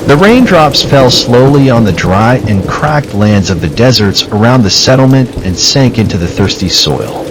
The raindrops fell slowly on the dry and cracked lands of the deserts around the settlement and sank into the thirsty soil.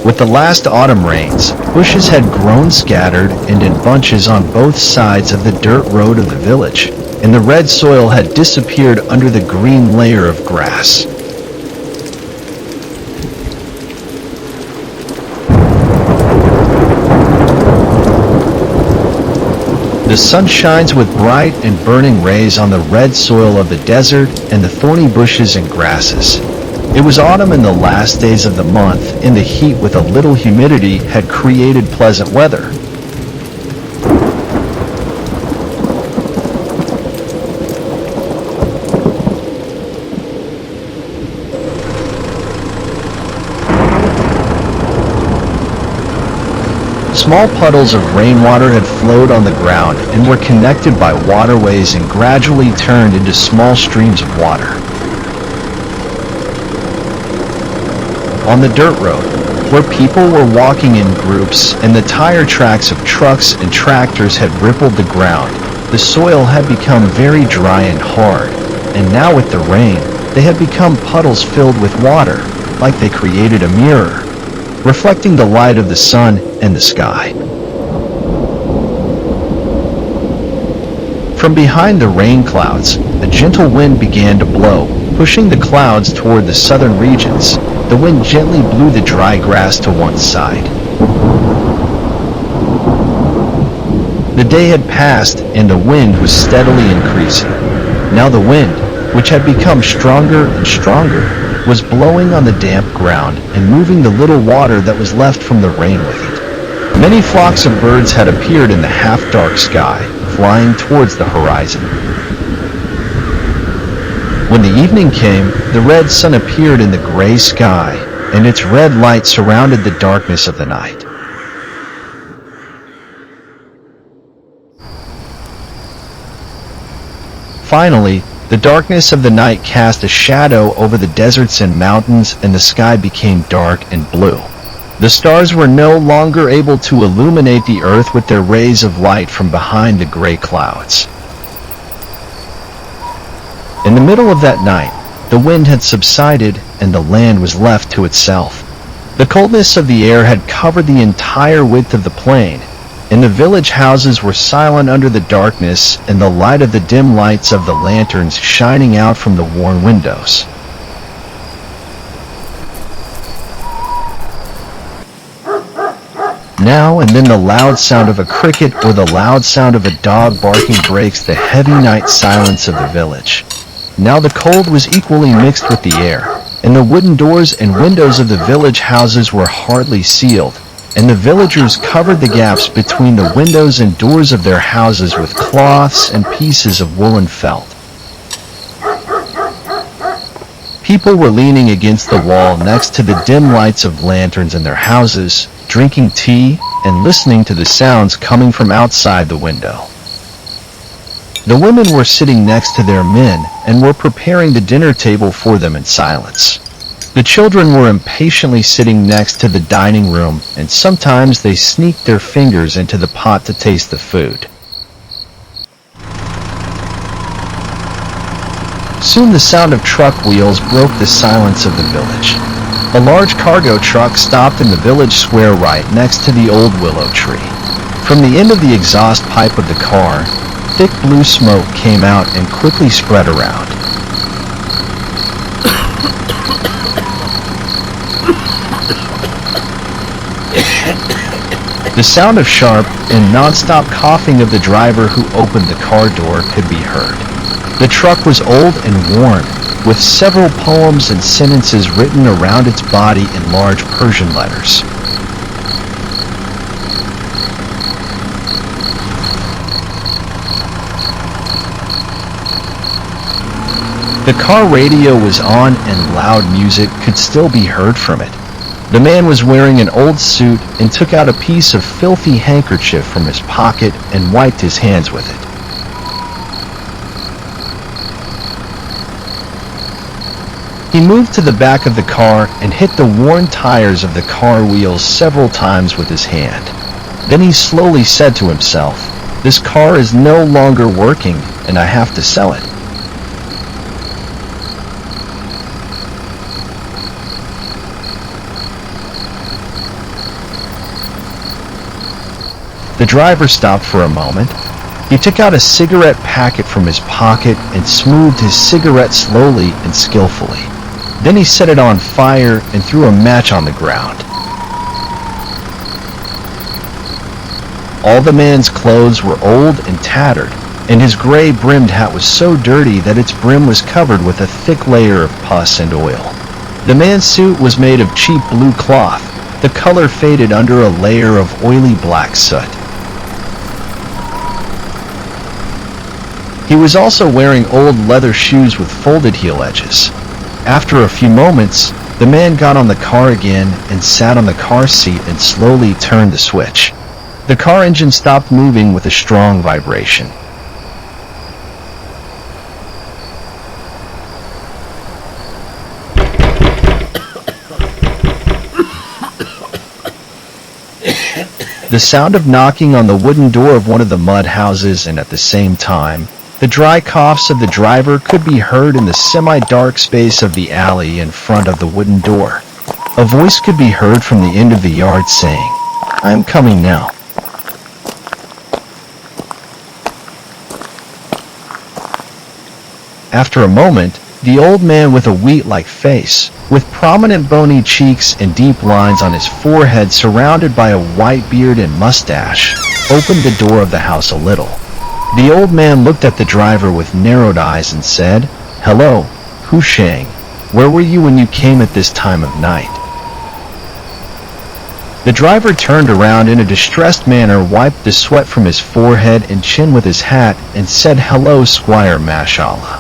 With the last autumn rains, bushes had grown scattered and in bunches on both sides of the dirt road of the village, and the red soil had disappeared under the green layer of grass. The sun shines with bright and burning rays on the red soil of the desert and the thorny bushes and grasses. It was autumn in the last days of the month, and the heat with a little humidity had created pleasant weather. Small puddles of rainwater had flowed on the ground and were connected by waterways and gradually turned into small streams of water. On the dirt road, where people were walking in groups and the tire tracks of trucks and tractors had rippled the ground, the soil had become very dry and hard, and now with the rain, they had become puddles filled with water, like they created a mirror, reflecting the light of the sun and the sky. From behind the rain clouds, a gentle wind began to blow, pushing the clouds toward the southern regions. The wind gently blew the dry grass to one side. The day had passed and the wind was steadily increasing. Now the wind, which had become stronger and stronger, was blowing on the damp ground and moving the little water that was left from the rain with it. Many flocks of birds had appeared in the half-dark sky, flying towards the horizon. When the evening came, the red sun appeared in the gray sky, and its red light surrounded the darkness of the night. Finally, the darkness of the night cast a shadow over the deserts and mountains, and the sky became dark and blue. The stars were no longer able to illuminate the earth with their rays of light from behind the gray clouds. In the middle of that night, the wind had subsided and the land was left to itself. The coldness of the air had covered the entire width of the plain, and the village houses were silent under the darkness and the light of the dim lights of the lanterns shining out from the worn windows. Now and then the loud sound of a cricket or the loud sound of a dog barking breaks the heavy night silence of the village. Now the cold was equally mixed with the air, and the wooden doors and windows of the village houses were hardly sealed, and the villagers covered the gaps between the windows and doors of their houses with cloths and pieces of woolen felt. People were leaning against the wall next to the dim lights of lanterns in their houses, drinking tea and listening to the sounds coming from outside the window. The women were sitting next to their men and were preparing the dinner table for them in silence. The children were impatiently sitting next to the dining room, and sometimes they sneaked their fingers into the pot to taste the food. Soon the sound of truck wheels broke the silence of the village. A large cargo truck stopped in the village square right next to the old willow tree. From the end of the exhaust pipe of the car, thick blue smoke came out and quickly spread around. The sound of sharp and non-stop coughing of the driver who opened the car door could be heard. The truck was old and worn, with several poems and sentences written around its body in large Persian letters. The car radio was on and loud music could still be heard from it. The man was wearing an old suit and took out a piece of filthy handkerchief from his pocket and wiped his hands with it. He moved to the back of the car and hit the worn tires of the car wheels several times with his hand. Then he slowly said to himself, This car is no longer working and I have to sell it. The driver stopped for a moment. He took out a cigarette packet from his pocket and smoothed his cigarette slowly and skillfully. Then he set it on fire and threw a match on the ground. All the man's clothes were old and tattered, and his gray-brimmed hat was so dirty that its brim was covered with a thick layer of pus and oil. The man's suit was made of cheap blue cloth, the color faded under a layer of oily black soot. He was also wearing old leather shoes with folded heel edges. After a few moments, the man got on the car again and sat on the car seat and slowly turned the switch. The car engine stopped moving with a strong vibration. The sound of knocking on the wooden door of one of the mud houses, and at the same time, the dry coughs of the driver could be heard in the semi-dark space of the alley in front of the wooden door. A voice could be heard from the end of the yard saying, "I'm coming now." After a moment, the old man with a wheat-like face, with prominent bony cheeks and deep lines on his forehead surrounded by a white beard and mustache, opened the door of the house a little. The old man looked at the driver with narrowed eyes and said, "Hello, Husheng. Where were you when you came at this time of night?" The driver turned around in a distressed manner, wiped the sweat from his forehead and chin with his hat, and said, "Hello, Squire Mashallah."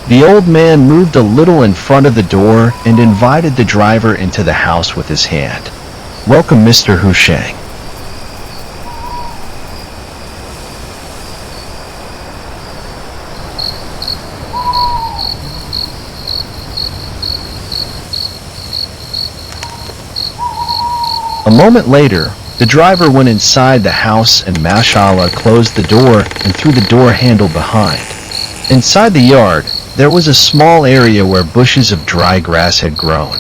The old man moved a little in front of the door and invited the driver into the house with his hand. "Welcome, Mr. Husheng." A moment later, the driver went inside the house and Mashallah closed the door and threw the door handle behind. Inside the yard, there was a small area where bushes of dry grass had grown.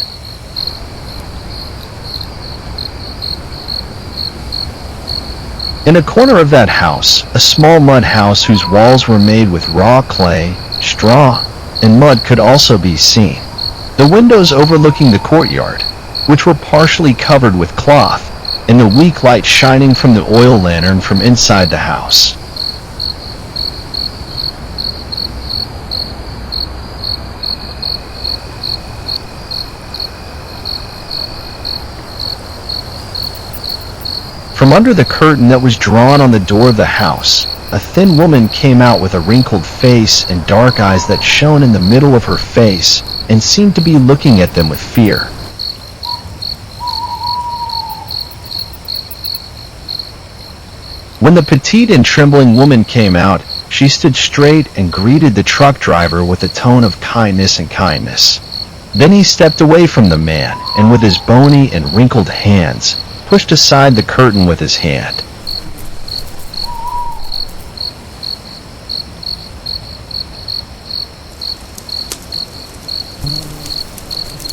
In a corner of that house, a small mud house whose walls were made with raw clay, straw, and mud could also be seen. The windows overlooking the courtyard, which were partially covered with cloth, and the weak light shining from the oil lantern from inside the house. From under the curtain that was drawn on the door of the house, a thin woman came out with a wrinkled face and dark eyes that shone in the middle of her face and seemed to be looking at them with fear. When the petite and trembling woman came out, she stood straight and greeted the truck driver with a tone of kindness and kindness. Then he stepped away from the man and with his bony and wrinkled hands, pushed aside the curtain with his hand.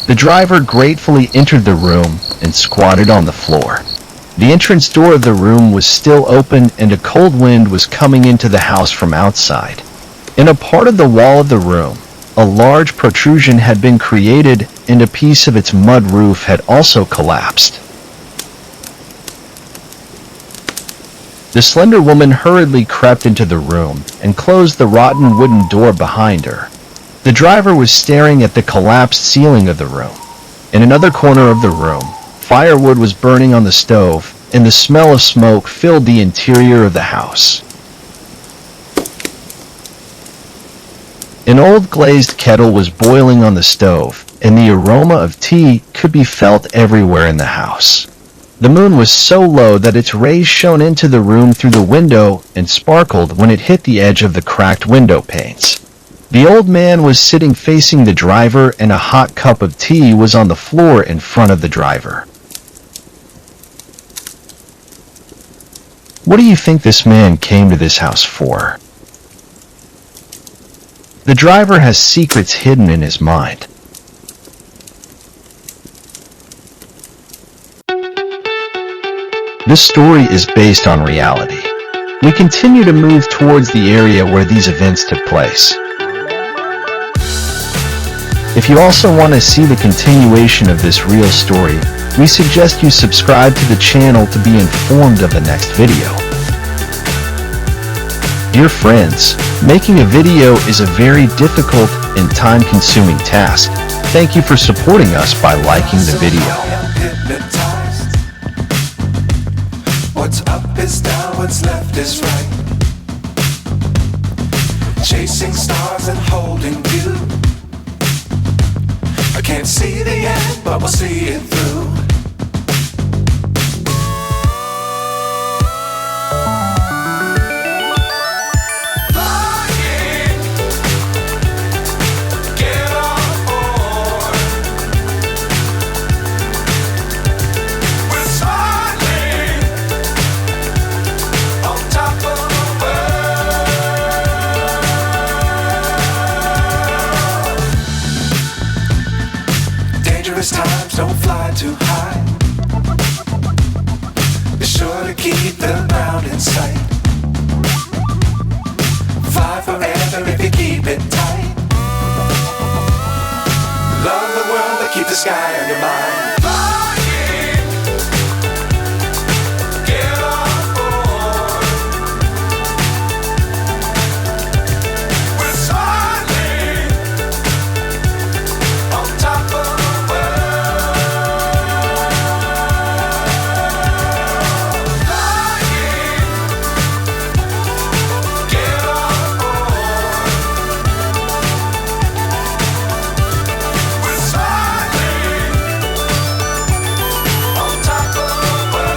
The driver gratefully entered the room and squatted on the floor. The entrance door of the room was still open and a cold wind was coming into the house from outside. In a part of the wall of the room, a large protrusion had been created and a piece of its mud roof had also collapsed. The slender woman hurriedly crept into the room and closed the rotten wooden door behind her. The driver was staring at the collapsed ceiling of the room. In another corner of the room, firewood was burning on the stove, and the smell of smoke filled the interior of the house. An old glazed kettle was boiling on the stove, and the aroma of tea could be felt everywhere in the house. The moon was so low that its rays shone into the room through the window and sparkled when it hit the edge of the cracked window panes. The old man was sitting facing the driver and a hot cup of tea was on the floor in front of the driver. What do you think this man came to this house for? The driver has secrets hidden in his mind. This story is based on reality. We continue to move towards the area where these events took place. If you also want to see the continuation of this real story, we suggest you subscribe to the channel to be informed of the next video. Dear friends, making a video is a very difficult and time-consuming task. Thank you for supporting us by liking the video. What's up is down, what's left is right. Chasing stars and holding you. I can't see the end, but we'll see it through. Flying, get on board. We're smiling on top of the world. Dangerous times, don't fly too high. Be sure to keep the ground in sight. Fly forever if you keep it tight. Love the world, but keep the sky on your mind. Flying, get on board. We're smiling on top of the world. Flying, get on board. We're smiling on top of the world.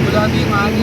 गुलाबी माल